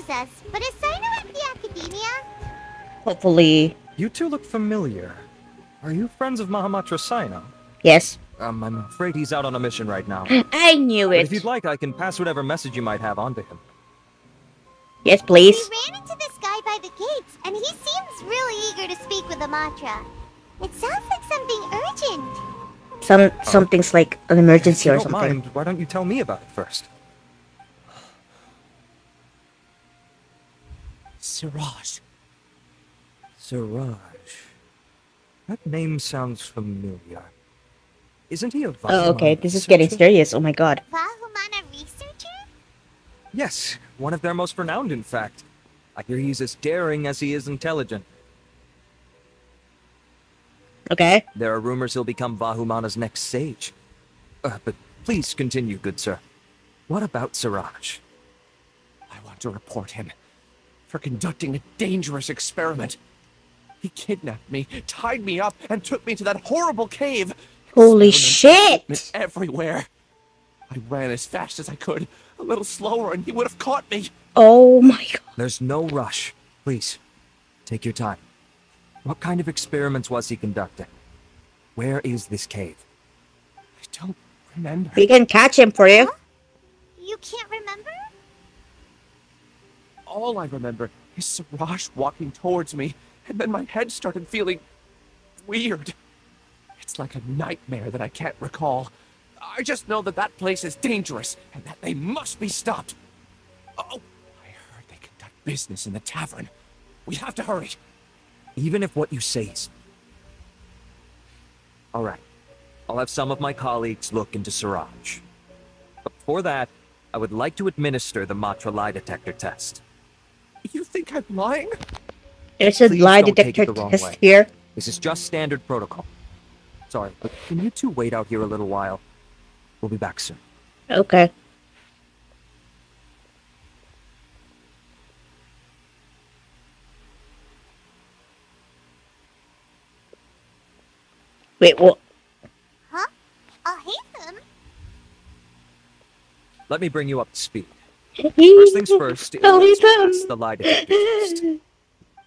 knows us, but is Sino at the academia? Hopefully. You two look familiar. Are you friends of Mahamatra Sino? Yes. I'm afraid he's out on a mission right now. I knew But it. if you'd like, I can pass whatever message you might have on to him. Yes, please. We ran into this guy by the gates, and he seems really eager to speak with Amatra. It sounds like something urgent. Something's like an emergency If you or don't something. mind, why don't you tell me about it first? Siraj. Siraj. That name sounds familiar. Isn't he a Oh, okay. Vahumana This is getting researcher? serious. Oh my god. Vahumana researcher? Yes, one of their most renowned, in fact. I hear he's as daring as he is intelligent. Okay. There are rumors he'll become Vahumana's next sage. But please continue, good sir. What about Siraj? I want to report him for conducting a dangerous experiment. He kidnapped me, tied me up, and took me to that horrible cave. Holy Experiments shit! everywhere. I ran as fast as I could, a little slower, and he would have caught me. Oh my god. There's no rush. Please, take your time. What kind of experiments was he conducting? Where is this cave? I don't remember. We can catch him for you. You can't remember? All I remember is Siraj walking towards me, and then my head started feeling weird. It's like a nightmare that I can't recall. I just know that that place is dangerous, and that they must be stopped. Oh, I heard they conduct business in the tavern. We have to hurry. Even if what you say is... Alright. I'll have some of my colleagues look into Siraj. But before that, I would like to administer the Matra lie detector test. You think I'm lying? There's a Please lie don't take it detector the wrong test way. here. This is just standard protocol. Sorry, but can you two wait out here a little while? We'll be back soon. Okay. Wait, what? Huh? Alhaitham? Let me bring you up to speed. First things first, let's pass the lie detector test.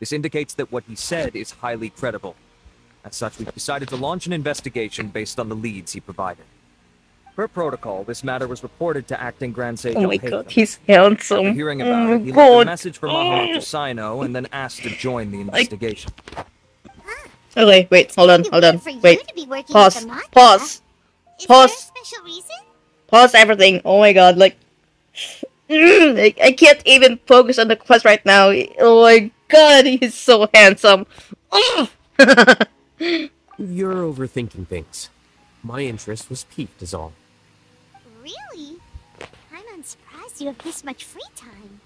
This indicates that what he said is highly credible. As such, we've decided to launch an investigation based on the leads he provided. Per protocol, this matter was reported to Acting Grand Sage Oh my Alhaitham. god, he's handsome. After hearing about it, he left God. a message for Mahamatra Sino and then asked to join the investigation. Okay, wait, hold on, For you wait. to be working Pause, with Amatra. pause, Is pause. there a special reason? pause everything. Oh my god, like... I can't even focus on the quest right now. Oh my god, he's so handsome. You're overthinking things. My interest was piqued is all. Really? I'm unsurprised you have this much free time.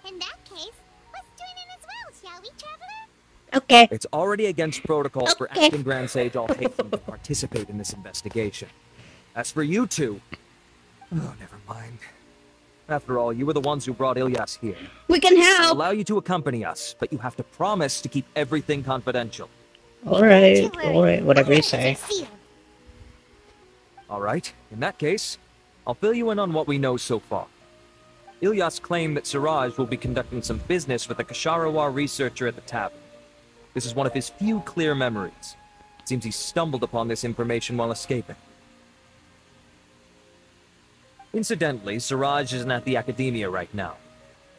In that case, let's join in as well, shall we, Traveler? Okay. It's already against protocol for Okay. Acting Grand Sage Alhaitham to participate in this investigation. As for you two... Oh, never mind. After all, you were the ones who brought Ilyas here. We can I'll help. allow you to accompany us, but you have to promise to keep everything confidential. Alright, whatever you say. Alright, in that case, I'll fill you in on what we know so far. Ilyas claimed that Siraj will be conducting some business with a Kasharawar researcher at the tavern. This is one of his few clear memories. It seems he stumbled upon this information while escaping. Incidentally, Siraj isn't at the academia right now.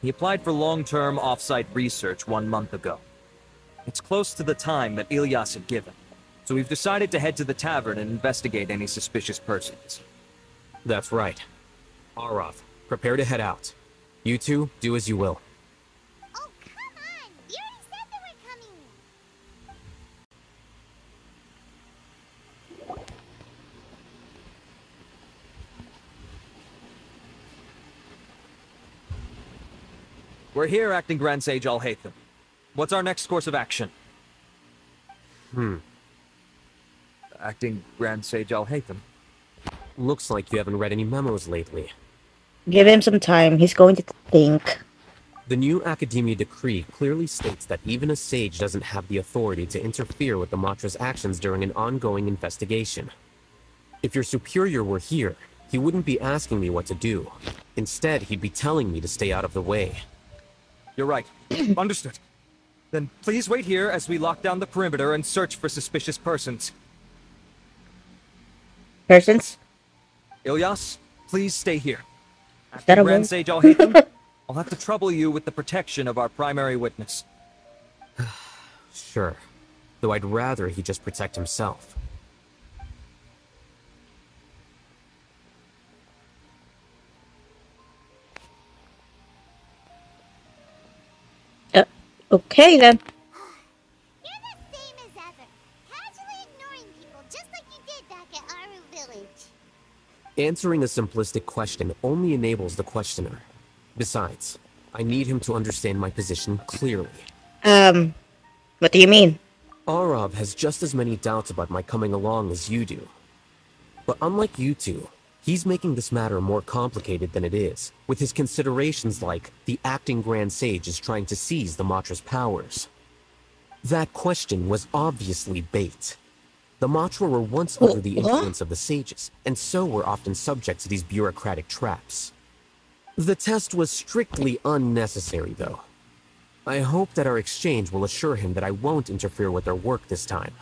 He applied for long-term off-site research 1 month ago. It's close to the time that Ilyas had given, so we've decided to head to the tavern and investigate any suspicious persons. That's right. Arav, prepare to head out. You two, do as you will. Oh, come on! You already said that we're coming! We're here, Acting Grand Sage Alhaitham. What's our next course of action? Acting Grand Sage Alhaitham. Looks like you haven't read any memos lately. Give him some time. He's going to think. The new Academia decree clearly states that even a sage doesn't have the authority to interfere with the Matra's actions during an ongoing investigation. If your superior were here, he wouldn't be asking me what to do. Instead, he'd be telling me to stay out of the way. You're right. Understood. Then please wait here as we lock down the perimeter and search for suspicious persons. Persons? Ilyas, please stay here. Is that After a Grand word? Sage Alhaitham, I'll have to trouble you with the protection of our primary witness. Sure. Though I'd rather he just protect himself. Okay then. You're the same as ever. Casually ignoring people just like you did back at Aru Village. Answering a simplistic question only enables the questioner. Besides, I need him to understand my position clearly. What do you mean? Arav has just as many doubts about my coming along as you do. But unlike you two, he's making this matter more complicated than it is, with his considerations like the acting Grand Sage is trying to seize the Matra's powers. That question was obviously bait. The Matra were once under the influence of the sages, and so were often subject to these bureaucratic traps. The test was strictly unnecessary, though. I hope that our exchange will assure him that I won't interfere with their work this time.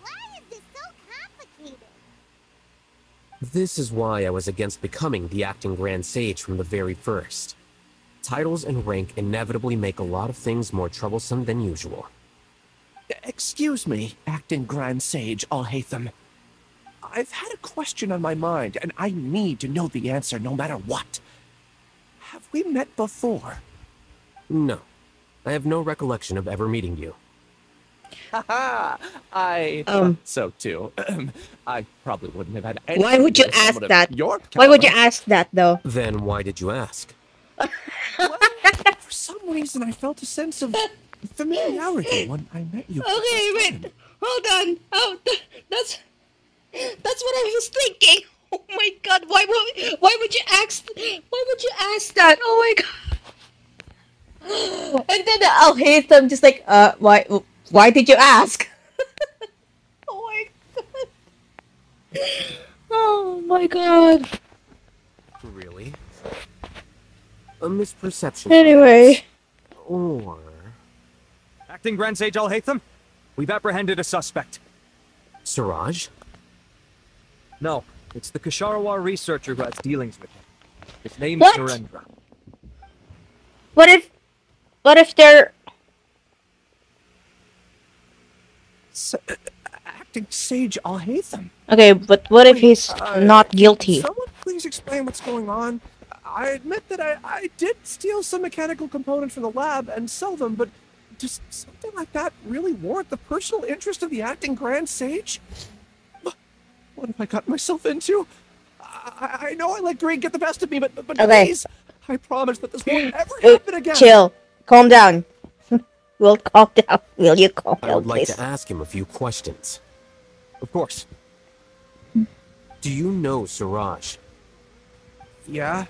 Why is this so complicated? This is why I was against becoming the acting Grand Sage from the very first. Titles and rank inevitably make a lot of things more troublesome than usual. Excuse me, acting Grand Sage Alhaitham. I've had a question on my mind, and I need to know the answer no matter what. Have we met before? No. I have no recollection of ever meeting you. Haha! I thought so too. I probably wouldn't have had any. Why would you ask someone of that? your Why would you caliber. ask that though? Then why did you ask? Well, for some reason, I felt a sense of familiarity when I met you. for the Okay, first wait. time. Hold on. Oh, that's what I was thinking. Oh my god, why would you ask that? Oh my god. And then I'll hate them just like why did you ask? Oh my god. Oh my god. Really? A misperception. Anyway. Or... Acting Grand Sage Alhaitham, we've apprehended a suspect. Siraj? No, it's the Kasharawar researcher who has dealings with him. His name's What? Narendra. What if they're Acting Sage Alhaitham. okay, but what if he's not guilty? Someone please explain what's going on. I admit that I did steal some mechanical components from the lab and sell them, but does something like that really warrant the personal interest of the acting Grand Sage? What have I gotten myself into? I know I let greed get the best of me, but Okay. please, I promise that this won't ever happen again. Chill. Calm down. We'll calm down. Will you calm I down, would like please? to ask him a few questions. Of course. Do you know Siraj? Yeah,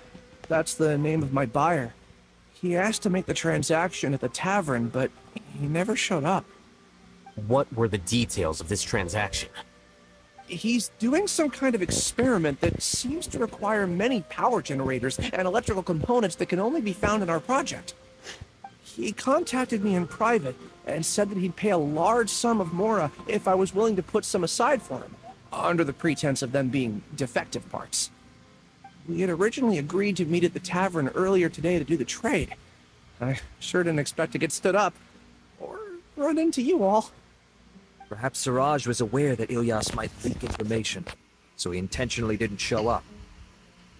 that's the name of my buyer. He asked to make the transaction at the tavern, but he never showed up. What were the details of this transaction? He's doing some kind of experiment that seems to require many power generators and electrical components that can only be found in our project. He contacted me in private and said that he'd pay a large sum of Mora if I was willing to put some aside for him, under the pretense of them being defective parts. We had originally agreed to meet at the tavern earlier today to do the trade. I sure didn't expect to get stood up, or run into you all. Perhaps Siraj was aware that Ilyas might leak information, so he intentionally didn't show up.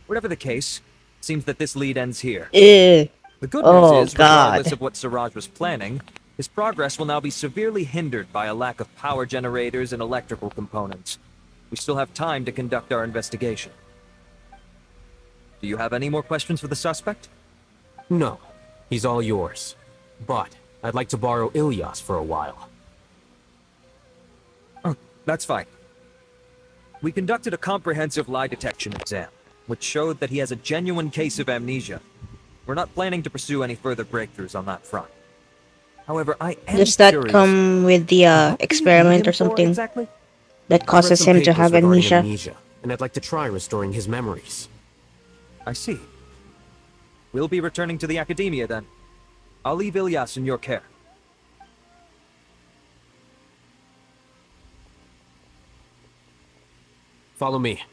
Whatever the case, it seems that this lead ends here. Ew. The good Oh, news is, regardless God. of what Siraj was planning, his progress will now be severely hindered by a lack of power generators and electrical components. We still have time to conduct our investigation. Do you have any more questions for the suspect? No. He's all yours. But I'd like to borrow Ilyas for a while. Oh, that's fine. We conducted a comprehensive lie detection exam, which showed that he has a genuine case of amnesia. We're not planning to pursue any further breakthroughs on that front. However, I am Does that curious. come with the What do you experiment need him or for something exactly? that I read causes some him to papers have regarding amnesia? and I'd like to try restoring his memories. I see. We'll be returning to the academia then. I'll leave Ilyas in your care. Follow me.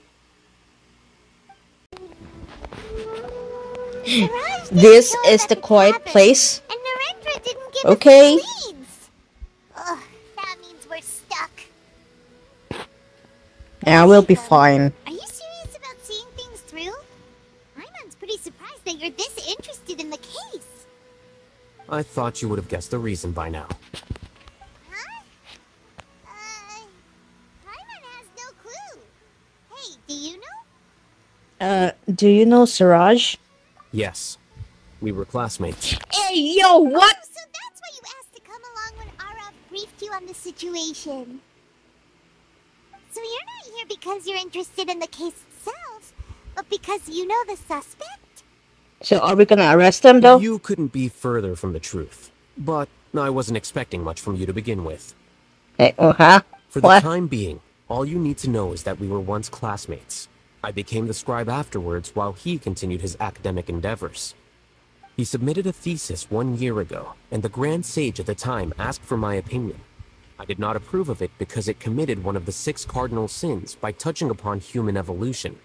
This is the quiet place. And Narendra didn't give Okay. us any leads. Ugh, that means we're stuck. Yeah, we'll be fine. Are you serious about seeing things through? Iman's pretty surprised that you're this interested in the case. I thought you would have guessed the reason by now. Huh? Iman has no clue. Hey, do you know? Do you know Siraj? Yes, we were classmates. Hey, yo, what? Oh, so that's why you asked to come along when Arav briefed you on the situation. So you're not here because you're interested in the case itself, but because you know the suspect? So are we gonna arrest him though? You couldn't be further from the truth. But I wasn't expecting much from you to begin with. Hey, huh? For the What? time being, all you need to know is that we were once classmates. I became the scribe afterwards while he continued his academic endeavors. He submitted a thesis 1 year ago, and the Grand Sage at the time asked for my opinion. I did not approve of it because it committed one of the 6 cardinal sins by touching upon human evolution.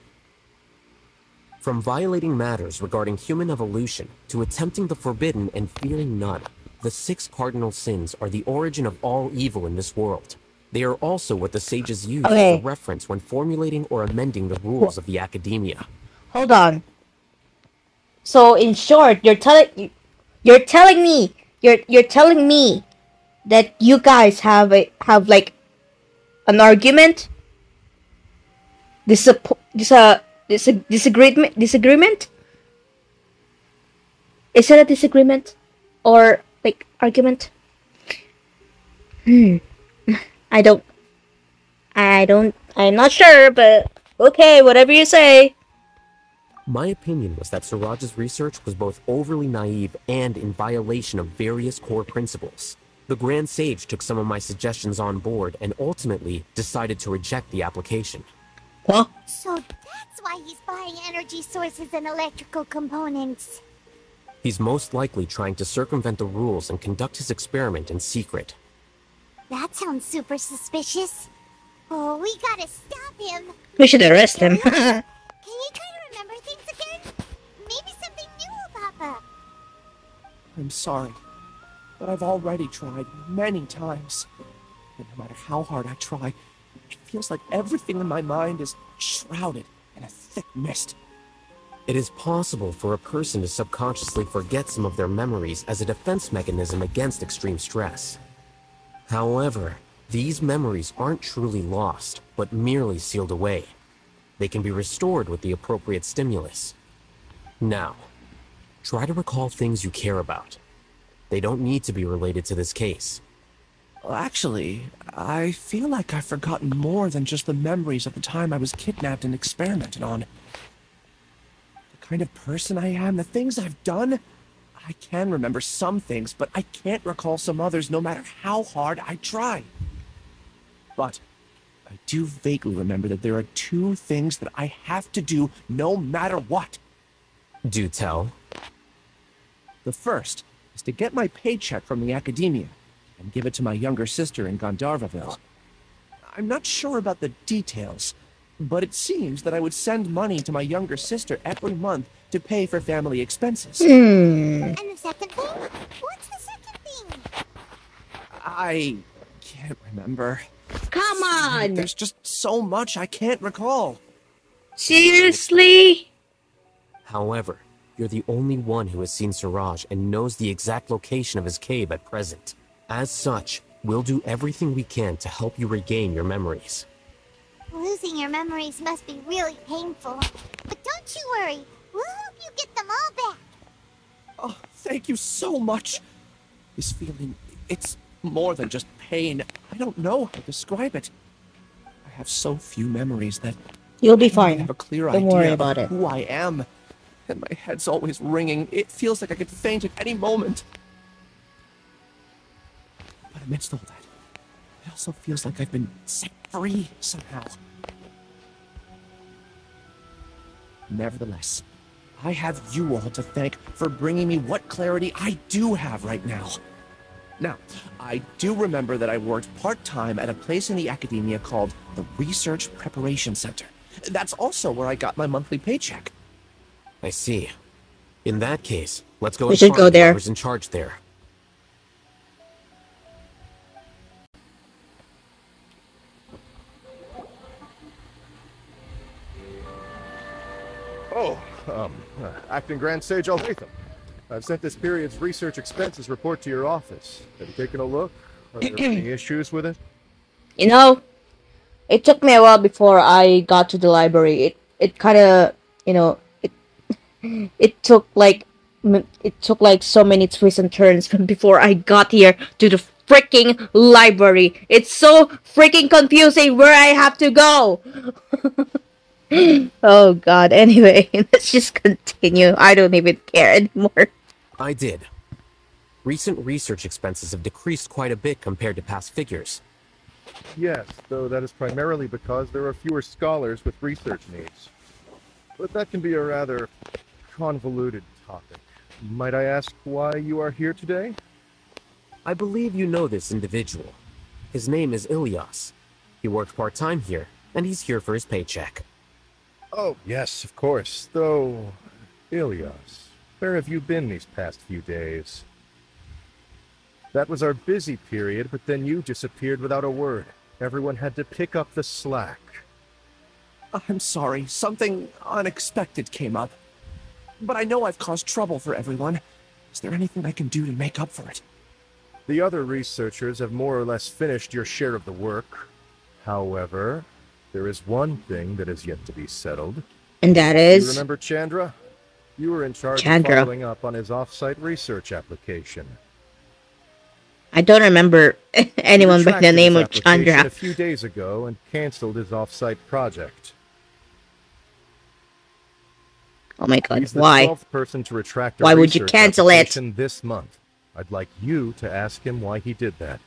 From violating matters regarding human evolution to attempting the forbidden and fearing none, the 6 cardinal sins are the origin of all evil in this world. They are also what the sages use Okay. as a reference when formulating or amending the rules of the academia. Hold on. So in short, you're telling me that you guys have like an argument? Disagreement? Is it a disagreement or like argument? I'm not sure, but okay, whatever you say. My opinion was that Siraj's research was both overly naive and in violation of various core principles. The Grand Sage took some of my suggestions on board and ultimately decided to reject the application. Huh? So that's why he's buying energy sources and electrical components. He's most likely trying to circumvent the rules and conduct his experiment in secret. That sounds super suspicious. Oh, we gotta stop him. We should arrest him. Can you try to remember things again? Maybe something new will pop up. I'm sorry, but I've already tried many times. And no matter how hard I try, it feels like everything in my mind is shrouded in a thick mist. It is possible for a person to subconsciously forget some of their memories as a defense mechanism against extreme stress. However, these memories aren't truly lost, but merely sealed away. They can be restored with the appropriate stimulus. Now, try to recall things you care about. They don't need to be related to this case. Well, actually, I feel like I've forgotten more than just the memories of the time I was kidnapped and experimented on. The kind of person I am, the things I've done, I can remember some things, but I can't recall some others no matter how hard I try. But I do vaguely remember that there are 2 things that I have to do no matter what. Do tell. The first is to get my paycheck from the academia and give it to my younger sister in Gandharvaville. I'm not sure about the details, but it seems that I would send money to my younger sister every month to pay for family expenses. And the second thing? What's the second thing? I can't remember. Come on! There's just so much I can't recall. Seriously? However, you're the only one who has seen Siraj and knows the exact location of his cave at present. As such, we'll do everything we can to help you regain your memories. Losing your memories must be really painful. But don't you worry. We'll help you get them all back. Oh, thank you so much. This feeling, it's more than just pain. I don't know how to describe it. I have so few memories that You'll be I don't fine. have a clear Don't idea worry of about it. who I am. And my head's always ringing. It feels like I could faint at any moment. But amidst all that, it also feels like I've been set free somehow. Nevertheless, I have you all to thank for bringing me what clarity I do have right now. Now, I do remember that I worked part-time at a place in the academia called the Research Preparation Center. That's also where I got my monthly paycheck. I see. In that case, let's go We and should go find there. whoever's in charge there. Oh, Acting Grand Sage Alhaitham. I've sent this period's research expenses report to your office. Have you taken a look? Are there any issues with it? You know, it took me a while before I got to the library. It kind of, you know, it took like so many twists and turns before I got here to the freaking library. It's so freaking confusing where I have to go. Oh god, anyway, let's just continue. I don't even care anymore. I did. Recent research expenses have decreased quite a bit compared to past figures. Yes, though that is primarily because there are fewer scholars with research needs. But that can be a rather convoluted topic. Might I ask why you are here today? I believe you know this individual. His name is Ilias. He works part-time here, and he's here for his paycheck. Oh, yes, of course. Though, Ilias, where have you been these past few days? That was our busy period, but then you disappeared without a word. Everyone had to pick up the slack. I'm sorry, something unexpected came up. But I know I've caused trouble for everyone. Is there anything I can do to make up for it? The other researchers have more or less finished your share of the work. However, there is one thing that is yet to be settled. And that You is... remember Chandra? You were in charge Chandra. of following up on his off-site research application. I don't remember anyone by the Retracted name his of application Chandra. a few days ago and canceled his off-site project. Oh my god, He's the why? 12th person to retract a Why would you research cancel it? application this month. I'd like you to ask him why he did that.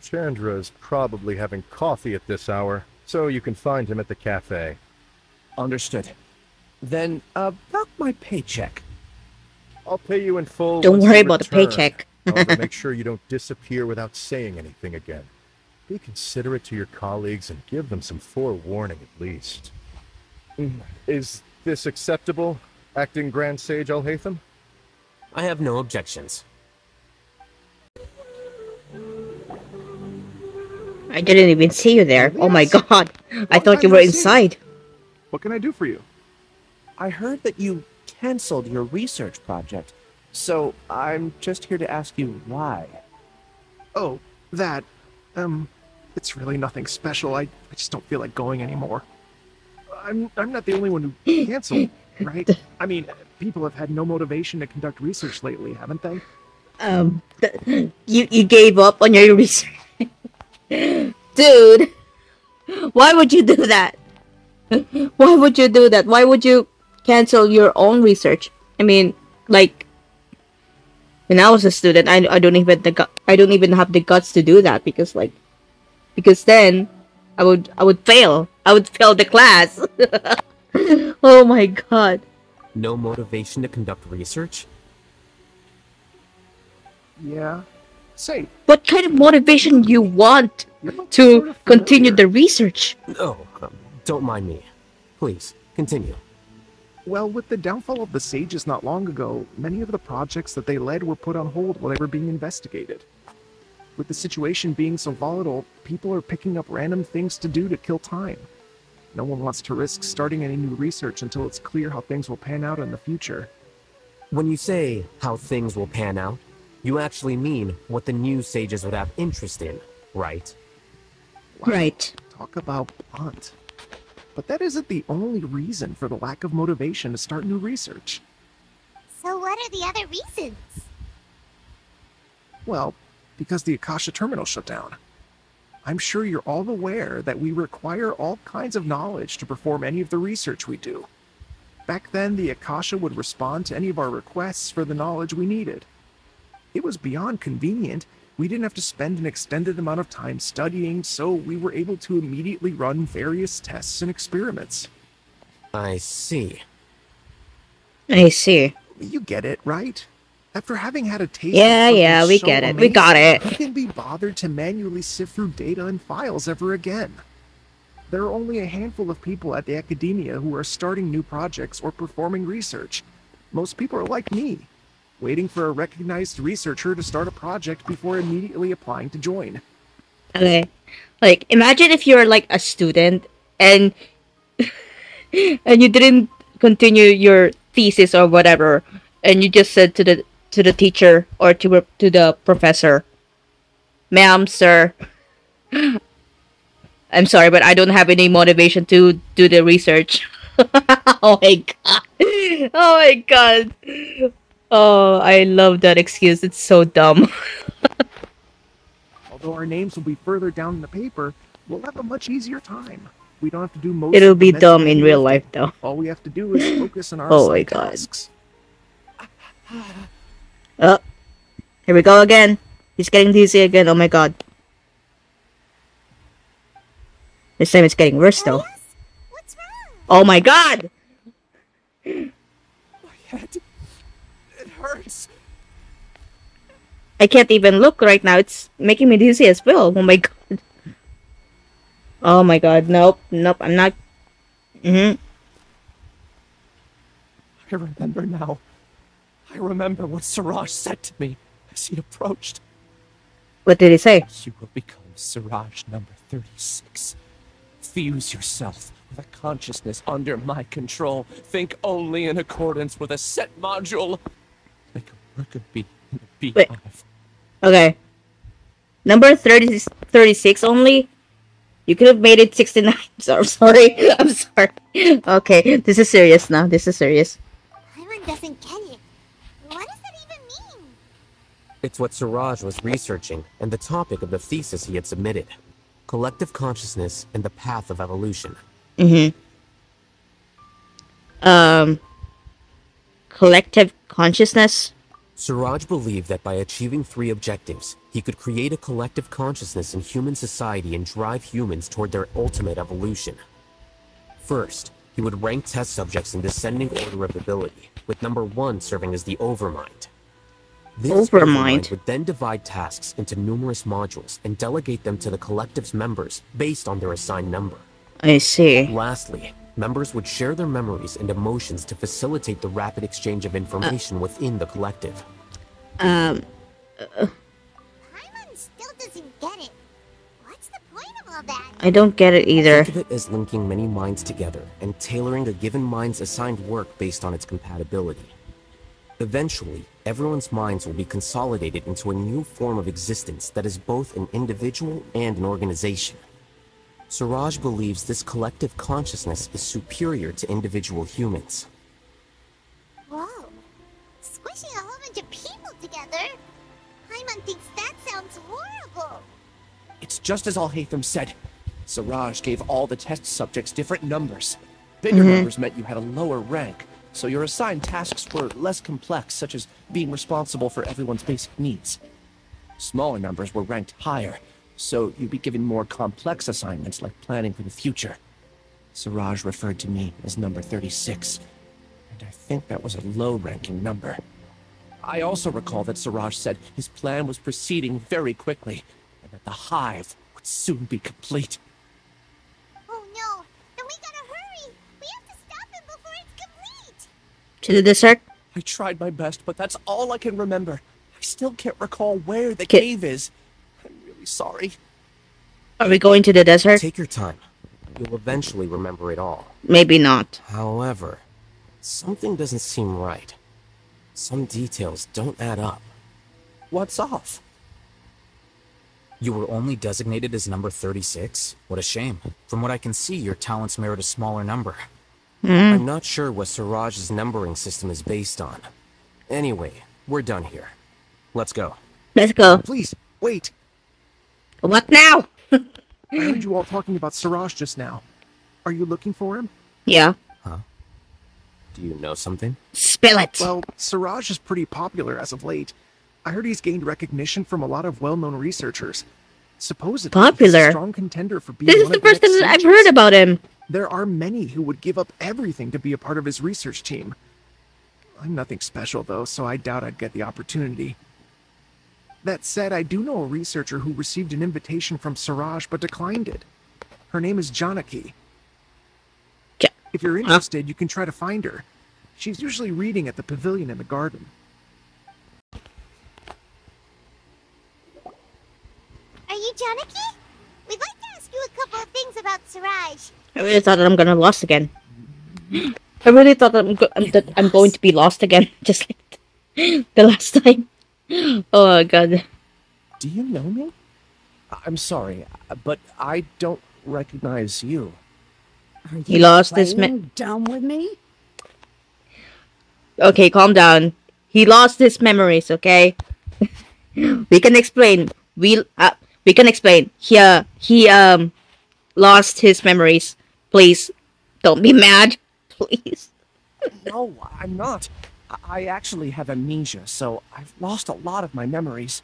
Chandra's probably having coffee at this hour, so you can find him at the cafe. Understood. Then, about my paycheck. I'll pay you in full. Don't once worry you about the return. paycheck. However, make sure you don't disappear without saying anything again. Be considerate to your colleagues and give them some forewarning at least. Is this acceptable, Acting Grand Sage Alhaitham? I have no objections. I didn't even see you there. Oh my god. I thought you were inside. What can I do for you? I heard that you canceled your research project, so I'm just here to ask you why. Oh, that. It's really nothing special. I just don't feel like going anymore. I'm not the only one who canceled, right? I mean, people have had no motivation to conduct research lately, haven't they? You gave up on your research. Dude, why would you do that? Why would you do that? Why would you cancel your own research? I mean, like, when I was a student, I don't even have the guts to do that because then I would fail. I would fail the class. Oh my god. No motivation to conduct research? Yeah. Say, What kind of motivation you want you look to sort of continue familiar. the research? Oh, don't mind me. Please, continue. Well, with the downfall of the sages not long ago, many of the projects that they led were put on hold while they were being investigated. With the situation being so volatile, people are picking up random things to do to kill time. No one wants to risk starting any new research until it's clear how things will pan out in the future. When you say how things will pan out, you actually mean what the new sages would have interest in, right? Right. Talk about blunt. But that isn't the only reason for the lack of motivation to start new research. So what are the other reasons? Well, because the Akasha terminal shut down. I'm sure you're all aware that we require all kinds of knowledge to perform any of the research we do. Back then, the Akasha would respond to any of our requests for the knowledge we needed. It was beyond convenient. We didn't have to spend an extended amount of time studying, so we were able to immediately run various tests and experiments. I see. I see. You get it, right? After having had a taste Yeah, of something yeah, we so get it. We got amazing, it. who can be bothered to manually sift through data and files ever again? There are only a handful of people at the academia who are starting new projects or performing research. Most people are like me, waiting for a recognized researcher to start a project before immediately applying to join. Okay. Like, imagine if you're like a student and and you didn't continue your thesis or whatever, and you just said to the teacher or to the professor, "Ma'am, sir, I'm sorry, but I don't have any motivation to do the research." Oh my god! Oh my god! Oh, I love that excuse. It's so dumb. Although our names will be further down in the paper, we'll have a much easier time. We don't have to do most It'll of the be messy dumb in heavy real lifting. life, though. All we have to do is focus on our Oh my assigned god. tasks. Oh, here we go again. He's getting dizzy again. Oh my god. This time it's getting worse, though. Elias? What's wrong? Oh my god! My head. It hurts. I can't even look right now. It's making me dizzy as well. Oh my god. Oh my god. Nope. Nope. I'm not. I remember now. I remember what Siraj said to me as he approached. What did he say? You will become Siraj number 36. Fuse yourself with a consciousness under my control. Think only in accordance with a set module. Like a worker bee in a beehive. Okay. Number 36 only? You could have made it 69. Sorry. I'm sorry. Okay. This is serious now. This is serious. Paimon doesn't get it. What does that even mean? It's what Siraj was researching and the topic of the thesis he had submitted. Collective consciousness and the path of evolution. Collective consciousness? Siraj believed that by achieving 3 objectives, he could create a collective consciousness in human society and drive humans toward their ultimate evolution. First, he would rank test subjects in descending order of ability, with number 1 serving as the overmind. This overmind would then divide tasks into numerous modules and delegate them to the collective's members based on their assigned number. I see. Lastly, members would share their memories and emotions to facilitate the rapid exchange of information within the collective. Paimon still doesn't get it. What's the point of all that? I don't get it either. Think of it as linking many minds together and tailoring a given mind's assigned work based on its compatibility. Eventually, everyone's minds will be consolidated into a new form of existence that is both an individual and an organization. Siraj believes this collective consciousness is superior to individual humans. Whoa. Squishing a whole bunch of people together? Paimon thinks that sounds horrible. It's just as Alhaitham said. Siraj gave all the test subjects different numbers. Bigger numbers meant you had a lower rank, so your assigned tasks were less complex, such as being responsible for everyone's basic needs. Smaller numbers were ranked higher, so you'd be given more complex assignments like planning for the future. Siraj referred to me as number 36, and I think that was a low-ranking number. I also recall that Siraj said his plan was proceeding very quickly, and that the hive would soon be complete. Oh no, then we gotta hurry. We have to stop him before it's complete. To the desert? I tried my best, but that's all I can remember. I still can't recall where the cave is. I'm really sorry. Are we going to the desert? Take your time. You'll eventually remember it all. Maybe not. However, something doesn't seem right. Some details don't add up. What's off? You were only designated as number 36? What a shame. From what I can see, your talents merit a smaller number. I'm not sure what Siraj's numbering system is based on. Anyway, we're done here. Let's go. Let's go. Please, wait. What now? I heard you all talking about Siraj just now. Are you looking for him? Yeah. Do you know something? Spill it. Well, Siraj is pretty popular as of late. I heard he's gained recognition from a lot of well-known researchers. Supposedly, he's Popular? a strong contender for being This is one the of the first next time I've sages. heard about him. There are many who would give up everything to be a part of his research team. I'm nothing special, though, so I doubt I'd get the opportunity. That said, I do know a researcher who received an invitation from Siraj but declined it. Her name is Janaki. Ja- If you're interested, you can try to find her. She's usually reading at the pavilion in the garden. Are you Janaki? We'd like to ask you a couple of things about Siraj. I really thought that I'm gonna lost again. I really thought that I'm going to be lost again, just like the last time. Oh my god. Do you know me? I'm sorry, but I don't recognize you. Are you He lost his playing dumb with me? Okay, calm down. He lost his memories, okay? We can explain. We can explain. He lost his memories. Please, don't be mad. Please. No, I'm not. I actually have amnesia, so I've lost a lot of my memories.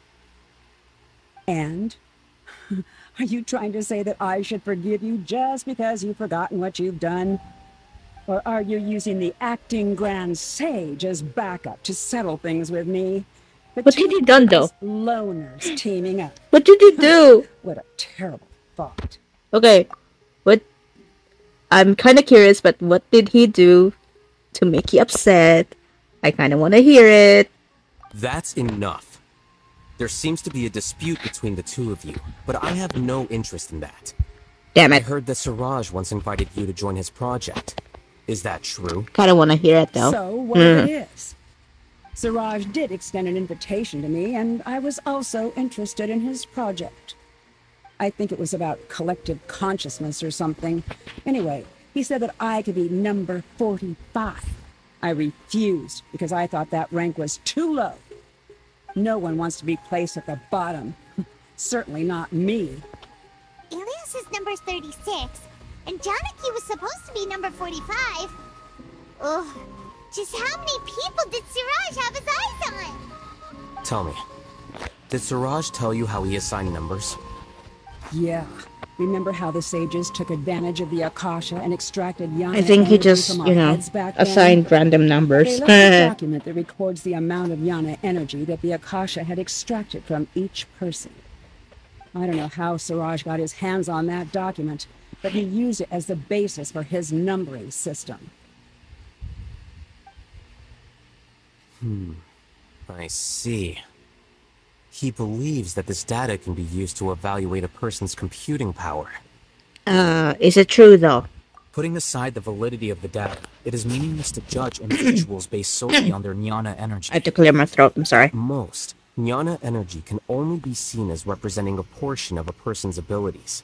And? Are you trying to say that I should forgive you just because you've forgotten what you've done? Or are you using the acting grand sage as backup to settle things with me? What did you done, though? Loners teaming up. What did you do? What a terrible thought. Okay, what? I'm kind of curious, but what did he do to make you upset? I kind of want to hear it. That's enough. There seems to be a dispute between the two of you, but I have no interest in that. Damn I it. heard that Siraj once invited you to join his project. Is that true? Kind of want to hear it, though. So, what it is. Siraj did extend an invitation to me, and I was also interested in his project. I think it was about collective consciousness or something. Anyway, he said that I could be number 45. I refused because I thought that rank was too low. No one wants to be placed at the bottom. Certainly not me. Ilias is number 36, and Janaki was supposed to be number 45. Ugh, just how many people did Siraj have his eyes on? Tell me, did Siraj tell you how he assigned numbers? Yeah. Remember how the sages took advantage of the Akasha and extracted Yana I think he energy just, from our you know, heads back then? assigned random numbers. They left a document that records the amount of Yana energy that the Akasha had extracted from each person. I don't know how Siraj got his hands on that document, but he used it as the basis for his numbering system. I see. He believes that this data can be used to evaluate a person's computing power. Is it true, though? Putting aside the validity of the data, it is meaningless to judge individuals based solely on their jnana energy. I have to clear my throat, I'm sorry. Most jnana energy can only be seen as representing a portion of a person's abilities.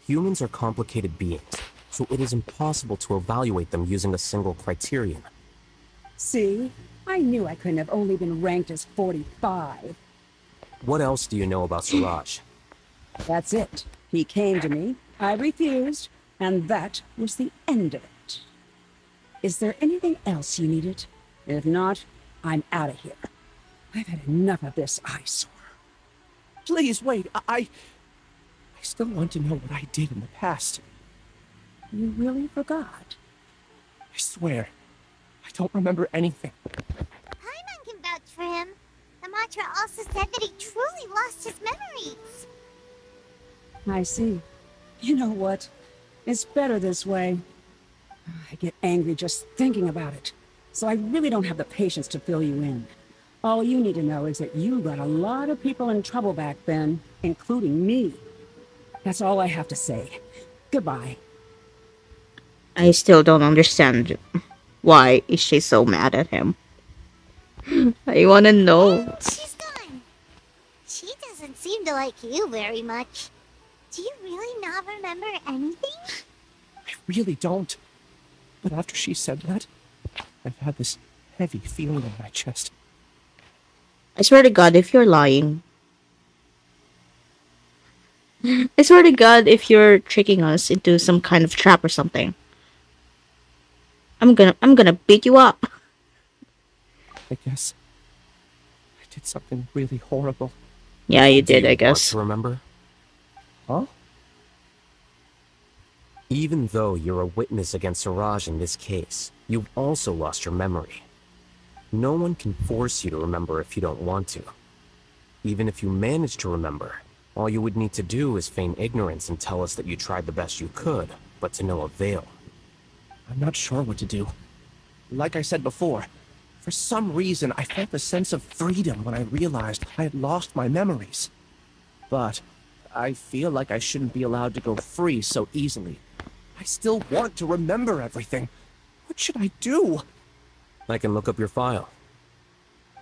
Humans are complicated beings, so it is impossible to evaluate them using a single criterion. See? I knew I couldn't have only been ranked as 45. What else do you know about Siraj? That's it. He came to me, I refused, and that was the end of it. Is there anything else you needed? If not, I'm out of here. I've had enough of this eyesore. Please wait. I still want to know what I did in the past. You really forgot? I swear, I don't remember anything. Paimon can vouch for him. The mantra also said that he truly lost his memories. I see. You know what? It's better this way. I get angry just thinking about it, so I really don't have the patience to fill you in. All you need to know is that you got a lot of people in trouble back then, including me. That's all I have to say. Goodbye. I still don't understand why is she so mad at him. I want to know. And she's gone. She doesn't seem to like you very much. Do you really not remember anything? I really don't. But after she said that, I've had this heavy feeling in my chest. I swear to God, if you're lying. I swear to God, if you're tricking us into some kind of trap or something. I'm gonna beat you up. I guess I did something really horrible. Yeah, you Do did, you I guess. want to remember? Huh? Even though you're a witness against Siraj in this case, you've also lost your memory. No one can force you to remember if you don't want to. Even if you manage to remember, all you would need to do is feign ignorance and tell us that you tried the best you could, but to no avail. I'm not sure what to do. Like I said before, for some reason I felt a sense of freedom when I realized I had lost my memories. But I feel like I shouldn't be allowed to go free so easily. I still want to remember everything. What should I do? I can look up your file.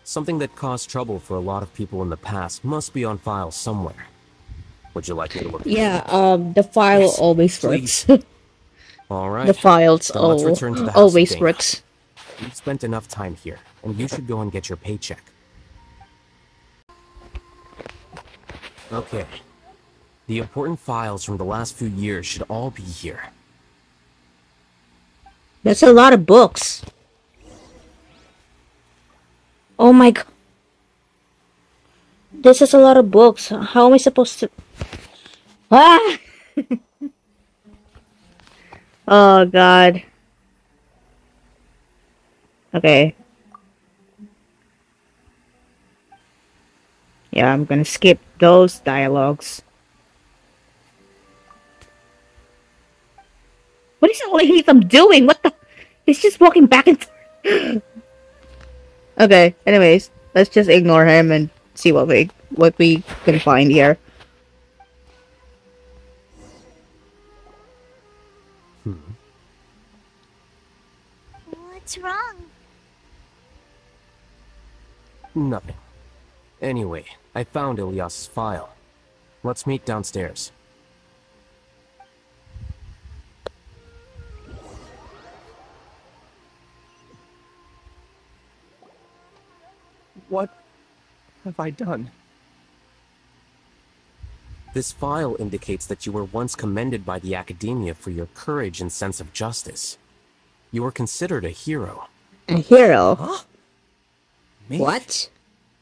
Something that caused trouble for a lot of people in the past must be on file somewhere. Would you like me to look? Yeah, the file Yes, always please. works. All right. The files Then let's return to the house of always Dana. works. You've spent enough time here, and you should go and get your paycheck. Okay. The important files from the last few years should all be here. That's a lot of books. Oh my god. This is a lot of books. How am I supposed to... Ah! Oh god. Okay. Yeah, I'm gonna skip those dialogues. What is Alhaitham doing? What the? He's just walking back and forth. Okay, anyways, let's just ignore him and see what we can find here. What's wrong? Nothing. Anyway, I found Ilyas's file. Let's meet downstairs. What have I done? This file indicates that you were once commended by the Academia for your courage and sense of justice. You were considered a hero. A hero? Huh? Me? What?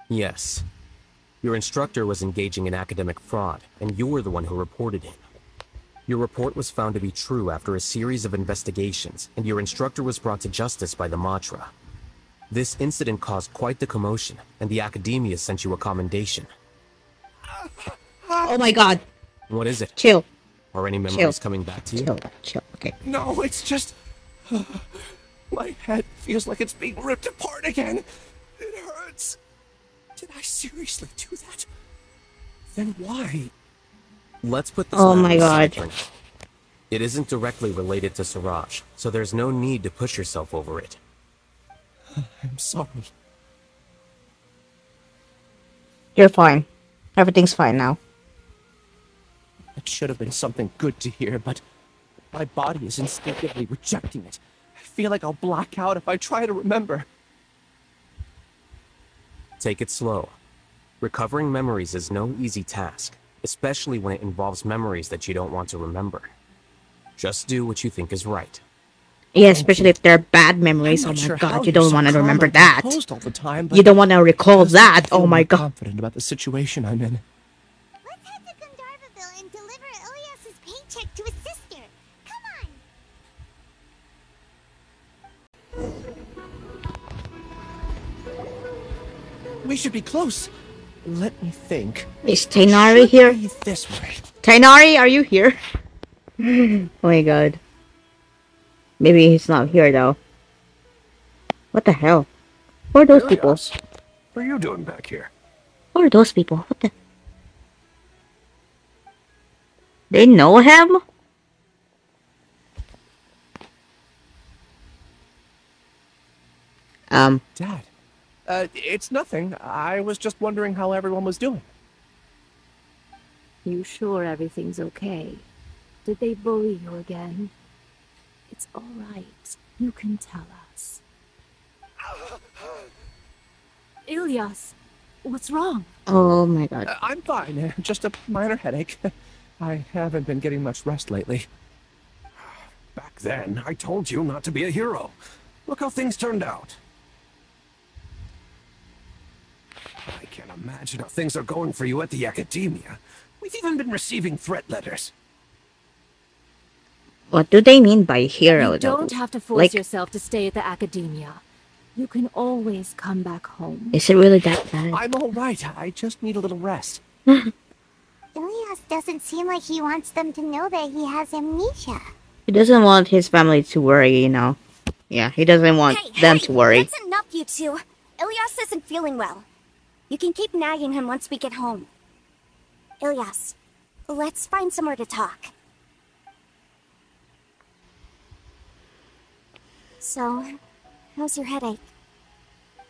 Yes. Your instructor was engaging in academic fraud, and you were the one who reported him. Your report was found to be true after a series of investigations, and your instructor was brought to justice by the Matra. This incident caused quite the commotion, and the Academia sent you a commendation. Oh my god. What is it? Chill. Are any memories coming back to you? Chill. Okay. No, it's just... my head feels like it's being ripped apart again. It hurts. Did I seriously do that? Then why? Let's put this Oh matter my aside god. for now. It isn't directly related to Siraj, so there's no need to push yourself over it. I'm sorry. You're fine. Everything's fine now. It should have been something good to hear, but my body is instinctively rejecting it. I feel like I'll black out if I try to remember. Take it slow. Recovering memories is no easy task, especially when it involves memories that you don't want to remember. Just do what you think is right. Yeah, especially if they're bad memories. I'm Oh not my sure how god, you you're don't so want to calm remember and that. composed all the time, but You don't want to recall does make that. me feel Oh my more god. confident about the situation I'm in. Let's head to Gandharvaville and deliver Ilyas's paycheck to his sister. Come on. We should be close. Let me think. Is Tainari here? Should be this way. Tainari, are you here? Oh my god. Maybe he's not here though. What the hell? Who are those people? Ilias, what are you doing back here? Who are those people? What the? They know him? Dad, it's nothing. I was just wondering how everyone was doing. You sure everything's okay? Did they bully you again? It's all right. You can tell us. Ilyas, what's wrong? Oh my god. I'm fine. Just a minor headache. I haven't been getting much rest lately. Back then, I told you not to be a hero. Look how things turned out. I can't imagine how things are going for you at the Academia. We've even been receiving threat letters. What do they mean by hero You though? don't have to force Like- yourself to stay at the Academia. You can always come back home. Is it really that bad? I'm all right. I just need a little rest. Ilias doesn't seem like he wants them to know that he has amnesia. He doesn't want his family to worry, you know. Yeah, he doesn't want them to worry. That's enough, you two. Ilias isn't feeling well. You can keep nagging him once we get home. Ilias, let's find somewhere to talk. So, how's your headache?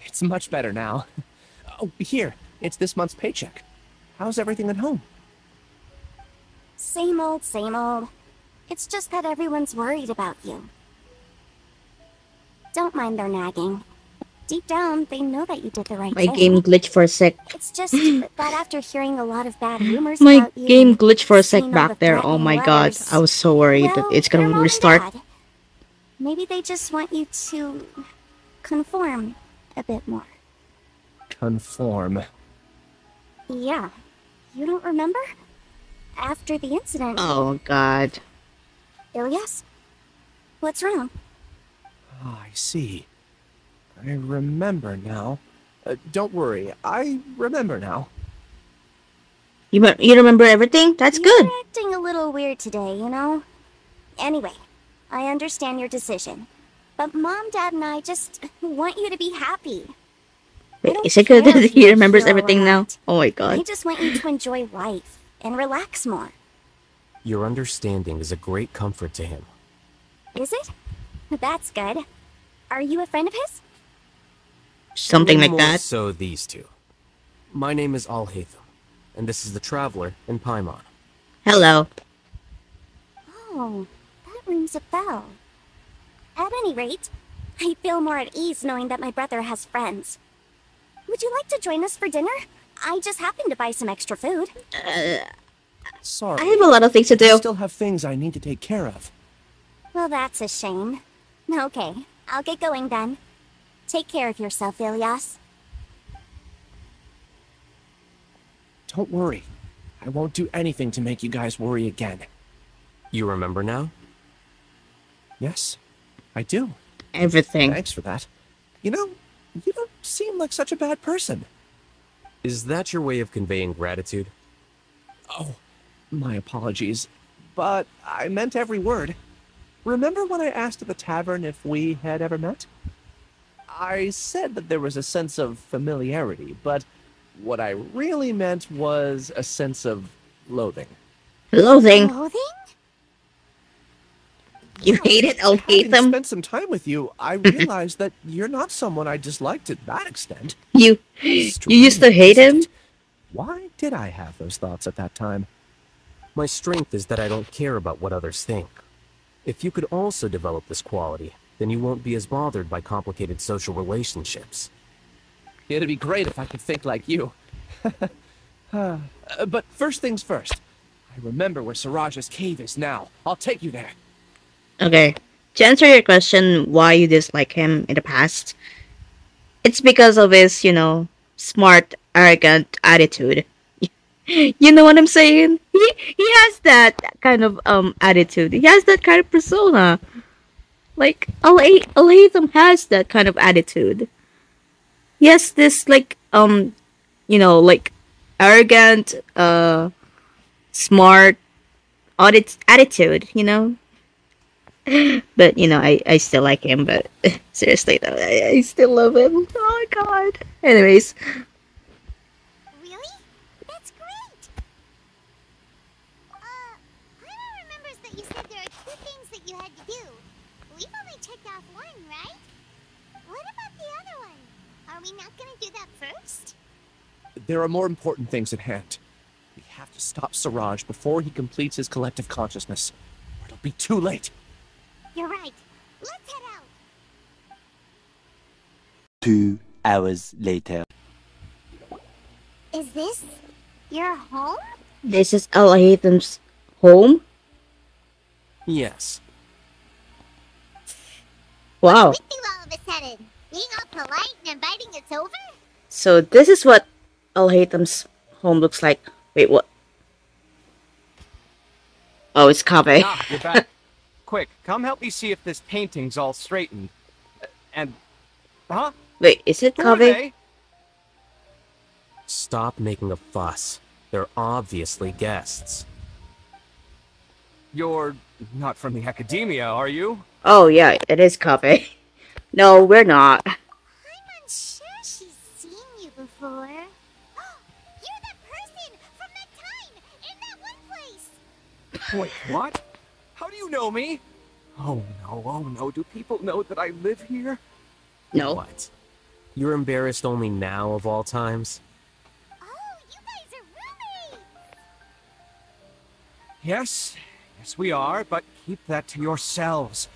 It's much better now. Oh, here. It's this month's paycheck. How's everything at home? Same old, same old. It's just that everyone's worried about you. Don't mind their nagging. Deep down, they know that you did the right My thing. game glitched for a sec. It's just that after hearing a lot of bad rumors My about you, game glitched for a sec seeing all the back there. Oh threatening my god. letters, I was so worried that it's gonna their mom and restart. dad, maybe they just want you to conform a bit more. Conform. Yeah. You don't remember? After the incident, Oh god. Ilias? What's wrong? Ah, I see. I remember now. Don't worry, I remember now. You remember everything? That's good. You're acting a little weird today, you know? Anyway, I understand your decision. But Mom, Dad, and I just want you to be happy. Wait, don't is it good care that if he you're a remembers hero or everything now? not. Oh my I god. just want you to enjoy life and relax more. Your understanding is a great comfort to him. Is it? That's good. Are you a friend of his? Something like More that. So these two. My name is Alhaitham, and this is the Traveler in Paimon. Hello. Oh, that rings a bell. At any rate, I feel more at ease knowing that my brother has friends. Would you like to join us for dinner? I just happened to buy some extra food. Sorry. I have a lot of things to I do. still have things I need to take care of. Well, that's a shame. Okay, I'll get going then. Take care of yourself, Ilias. Don't worry. I won't do anything to make you guys worry again. You remember now? Yes, I do. Everything. Thanks for that. You know, you don't seem like such a bad person. Is that your way of conveying gratitude? Oh, my apologies. But I meant every word. Remember when I asked at the tavern if we had ever met? I said that there was a sense of familiarity, but what I really meant was a sense of loathing. Loathing. Clothing? You hate it, Having Alhaitham? spent some time with you, I realized that you're not someone I dislike to that extent. You used to hate him? Why did I have those thoughts at that time? My strength is that I don't care about what others think. If you could also develop this quality, then you won't be as bothered by complicated social relationships. It'd be great if I could think like you. But first things first. I remember where Siraj's cave is now. I'll take you there. Okay. To answer your question, why you dislike him in the past, it's because of his, you know, smart, arrogant attitude. You know what I'm saying? He has that kind of attitude. He has that kind of persona. Like Alhaitham has that kind of attitude. He has this like you know, like arrogant, smart attitude, you know? But you know, I still like him, but seriously though, I still love him. Oh my god. Anyways, Really? That's great! Paimon remembers that you said there are two things that you had to do. We've only checked off one, right? What about the other one? Are we not gonna do that first? There are more important things at hand. We have to stop Siraj before he completes his collective consciousness, or it'll be too late. You're right. Let's head out. 2 hours later. Is this your home? this is Alhaitham's home. Yes. Wow. With you all of a sudden? Being all polite and inviting it's over? So this is what Alhaitham's home looks like. Wait, what? Oh, it's Kabe. Ah, you're back. Quick, come help me see if this painting's all straightened. And Huh? Wait, is it Who are Kabe? they? Stop making a fuss. They're obviously guests. You're not from the academia, are you? Oh yeah, it is Kabe. No, we're not. I'm unsure she's seen you before. You're that person from that time in that one place. Wait, what? How do you know me? Oh no, do people know that I live here? No. What? You're embarrassed only now of all times? Oh, you guys are roommates. Yes, we are, but keep that to yourselves.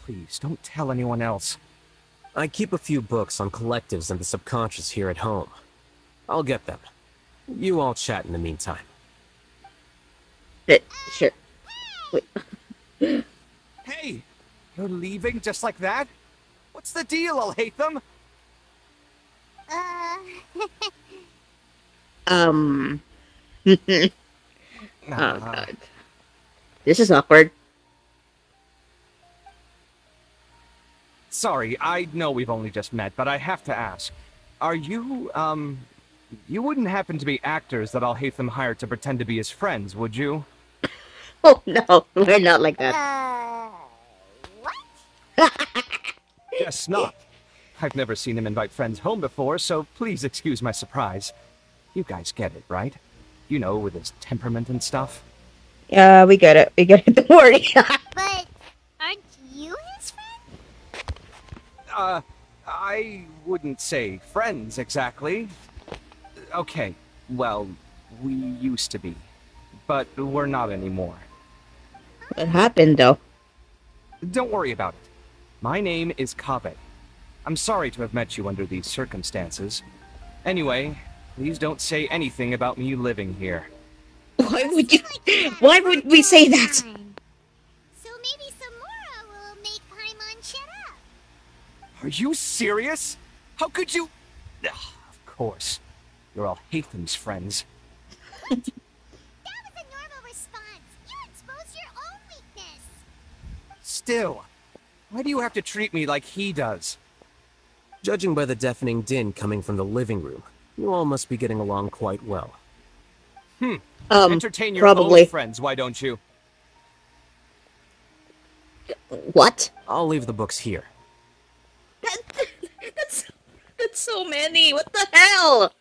Please, don't tell anyone else. I keep a few books on collectives and the subconscious here at home. I'll get them. You all chat in the meantime. Sure. Wait. Hey, you're leaving just like that? What's the deal, Alhaitham? Oh god. This is awkward. Sorry, I know we've only just met, but I have to ask. Are you, you wouldn't happen to be actors that Alhaitham hired to pretend to be his friends, would you? Oh no, we're not like that. What? Guess not. I've never seen him invite friends home before, so please excuse my surprise. You guys get it, right? You know, with his temperament and stuff. Yeah, we get it. We get it. Don't worry. But aren't you his friend? I wouldn't say friends exactly. Okay, well, we used to be, but we're not anymore. What happened though? Don't worry about it. My name is Kabe. I'm sorry to have met you under these circumstances. Anyway, please don't say anything about me living here. Why would you? Why would we say that? So maybe Samura will make Paimon shut up. Are you serious? How could you? Of course. You're Alhaitham's friends. That was a normal response. You exposed your own weakness. Still, why do you have to treat me like he does? Judging by the deafening din coming from the living room, you all must be getting along quite well. Entertain your probably. own friends, why don't you? What? I'll leave the books here. That's so many. What the hell?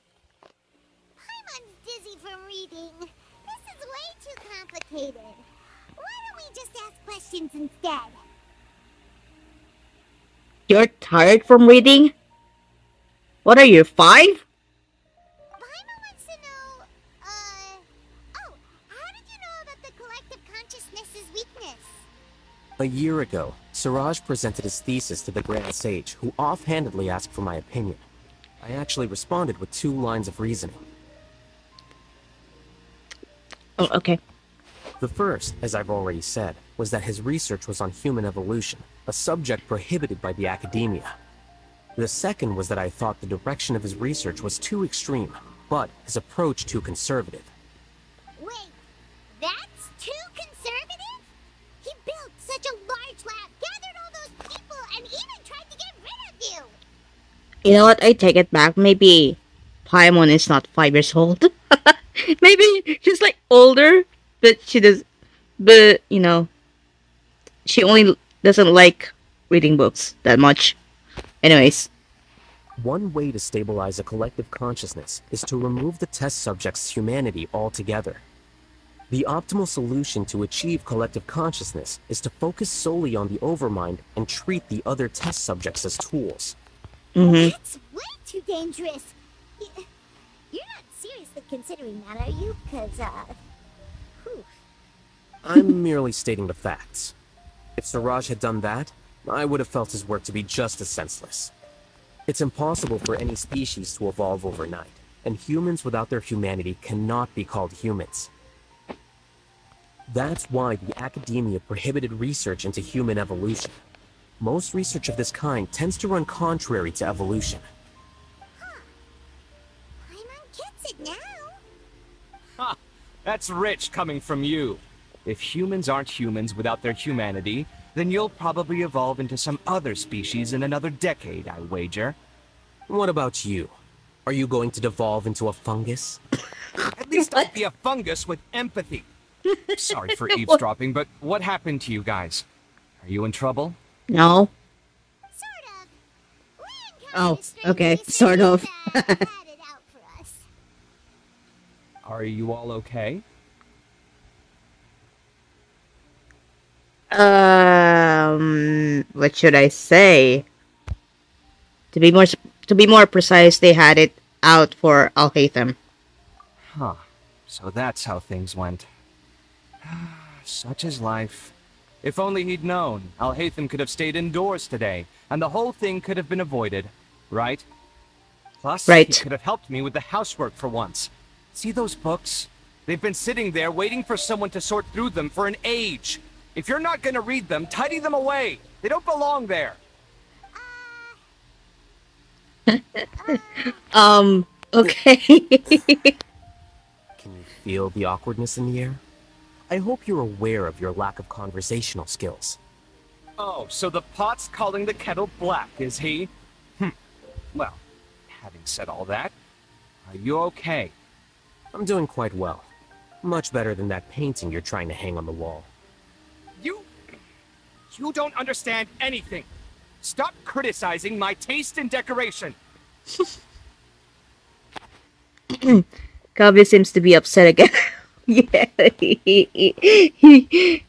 Paimon's dizzy from reading. This is way too complicated. Why don't we just ask questions instead? You're tired from reading? What are you, 5? Paimon wants to know, oh, how did you know about the collective consciousness's weakness? A year ago, Siraj presented his thesis to the Grand Sage, who offhandedly asked for my opinion. I actually responded with 2 lines of reasoning. Oh, okay. The first, as I've already said, was that his research was on human evolution, a subject prohibited by the academia. The second was that I thought the direction of his research was too extreme, but his approach too conservative. Wait, that's too conservative? He built such a large lab, gathered all those people, and even tried to get rid of you! You know what? I take it back. Maybe Paimon is not 5 years old. Maybe she's like older, but she does. But you know, she only doesn't like reading books that much. Anyways. One way to stabilize a collective consciousness is to remove the test subject's humanity altogether. The optimal solution to achieve collective consciousness is to focus solely on the overmind and treat the other test subjects as tools. That's way too dangerous. You're not seriously considering that, are you? Because, whew. I'm merely stating the facts. If Siraj had done that, I would have felt his work to be just as senseless. It's impossible for any species to evolve overnight, and humans without their humanity cannot be called humans. That's why the academia prohibited research into human evolution. Most research of this kind tends to run contrary to evolution. Paimon gets it now. Ha! That's rich coming from you. If humans aren't humans without their humanity, then you'll probably evolve into some other species in another decade, I wager. What about you? Are you going to devolve into a fungus? At least I'll be a fungus with empathy. Sorry for eavesdropping, but what happened to you guys? Are you in trouble? No. Sort of. We Oh, encountered a okay, stranger sort of. that had it out for us. Are you all okay? What should I say? To be more precise, they had it out for Alhaitham. Huh. So that's how things went. Such is life. If only he'd known, Alhaitham could have stayed indoors today, and the whole thing could have been avoided, right? Plus, Right. he could have helped me with the housework for once. See those books? They've been sitting there waiting for someone to sort through them for an age. If you're not gonna read them, tidy them away. They don't belong there. Okay. Can you feel the awkwardness in the air? I hope you're aware of your lack of conversational skills. Oh, so the pot's calling the kettle black, is he? Well, having said all that, are you okay? I'm doing quite well. Much better than that painting you're trying to hang on the wall. You don't understand anything. Stop criticizing my taste in decoration. Kavi seems to be upset again. Yeah, he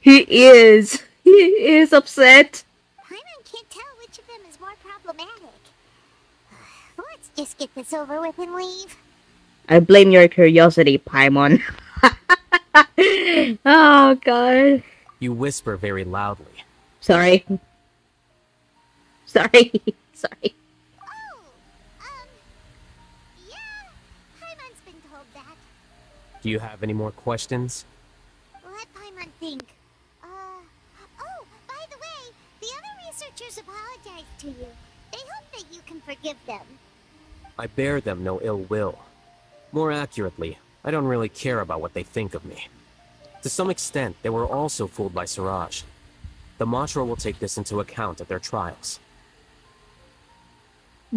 is. He is upset. Paimon can't tell which of them is more problematic. Let's just get this over with and leave. I blame your curiosity, Paimon. Oh, God. You whisper very loudly. Sorry. Sorry. Sorry. Oh, yeah, Paimon's been told that. Do you have any more questions? Let Paimon think. Oh, by the way, the other researchers apologized to you. They hope that you can forgive them. I bear them no ill will. More accurately, I don't really care about what they think of me. To some extent, they were also fooled by Siraj. The Matra will take this into account at their trials.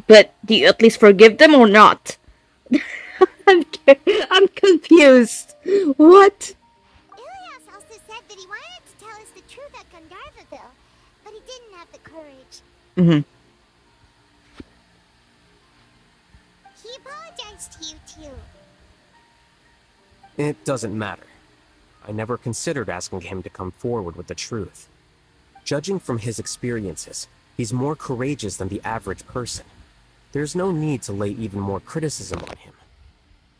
But do you at least forgive them or not? I'm confused. What? Ilias also said that he wanted to tell us the truth at Gandharvaville, but he didn't have the courage. He apologized to you too. It doesn't matter. I never considered asking him to come forward with the truth. Judging from his experiences, he's more courageous than the average person. There's no need to lay even more criticism on him.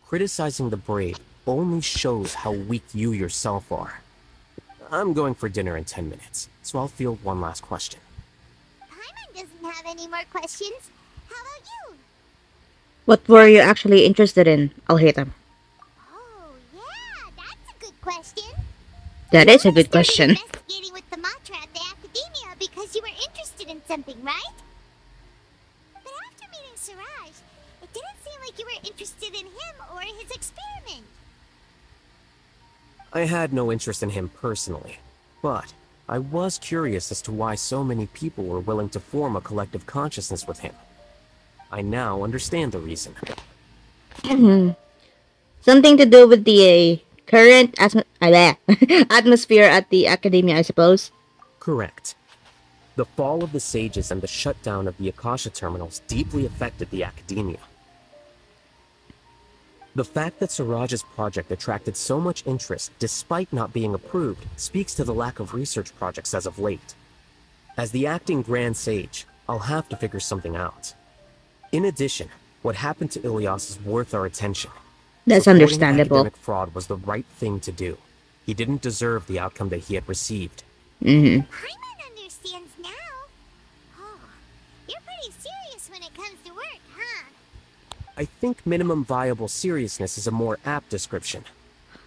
Criticizing the brave only shows how weak you yourself are. I'm going for dinner in 10 minutes, so I'll field one last question. Paimon doesn't have any more questions. How about you? What were you actually interested in, Alhaitham? Oh, yeah, that's a good question. That is a good question. Investigating with the Matra at the Academia because you were interested in something, right? But after meeting Siraj, it didn't seem like you were interested in him or his experiment. I had no interest in him personally, but I was curious as to why so many people were willing to form a collective consciousness with him. I now understand the reason. Something to do with the current atmosphere at the Academia, I suppose. Correct. The fall of the sages and the shutdown of the Akasha terminals deeply affected the Academia. The fact that Siraj's project attracted so much interest despite not being approved speaks to the lack of research projects as of late. As the acting Grand Sage, I'll have to figure something out. In addition, what happened to Ilias is worth our attention. That's Supporting understandable. academic fraud was the right thing to do. He didn't deserve the outcome that he had received. Paimon understands now. Oh, you're pretty serious when it comes to work, huh? I think minimum viable seriousness is a more apt description.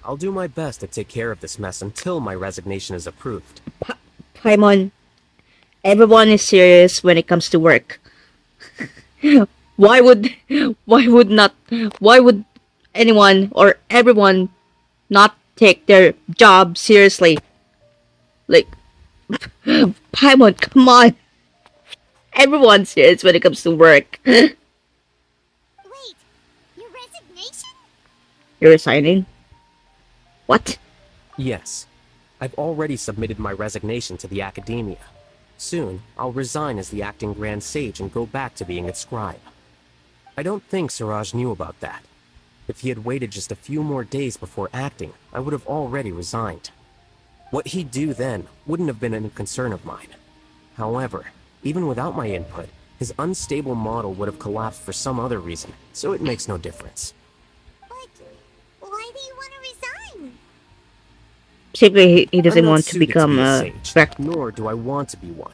I'll do my best to take care of this mess until my resignation is approved. Paimon, everyone is serious when it comes to work. Why would anyone or everyone not take their job seriously? Like, Paimon, come on. Everyone's serious when it comes to work. Wait, your resignation? You're resigning? What? Yes. I've already submitted my resignation to the Academia. Soon, I'll resign as the acting Grand Sage and go back to being its scribe. I don't think Siraj knew about that. If he had waited just a few more days before acting, I would have already resigned. What he'd do then wouldn't have been any concern of mine. However, even without my input, his unstable model would have collapsed for some other reason, so it makes no difference. But why do you want to resign? Simply, he doesn't I'm not want to suited become be a sage, nor do I want to be one.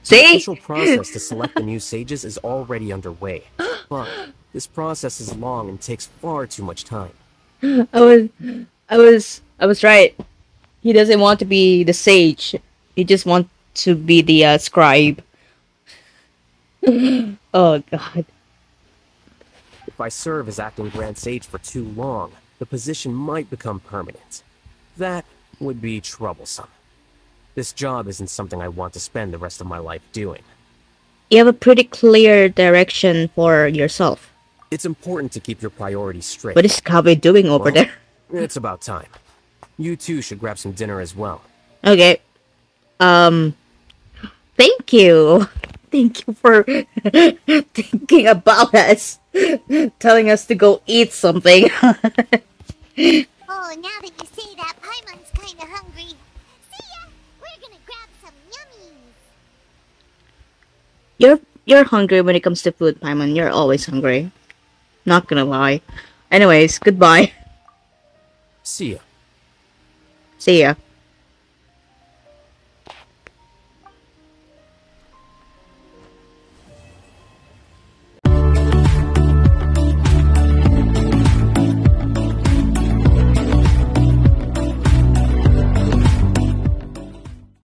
The See? official process to select the new sages is already underway, but this process is long and takes far too much time. I was right. He doesn't want to be the sage. He just wants to be the scribe. Oh god. If I serve as acting Grand Sage for too long, the position might become permanent. That would be troublesome. This job isn't something I want to spend the rest of my life doing. You have a pretty clear direction for yourself. It's important to keep your priorities straight. What is Kabe doing over there? It's about time. You two should grab some dinner as well. Okay. Thank you. Thank you for thinking about us. Telling us to go eat something. Oh, now that you say that, Paimon's kinda hungry. See ya! We're gonna grab some yummies! You're hungry when it comes to food, Paimon. You're always hungry. Not gonna lie. Anyways, goodbye. See ya. See ya.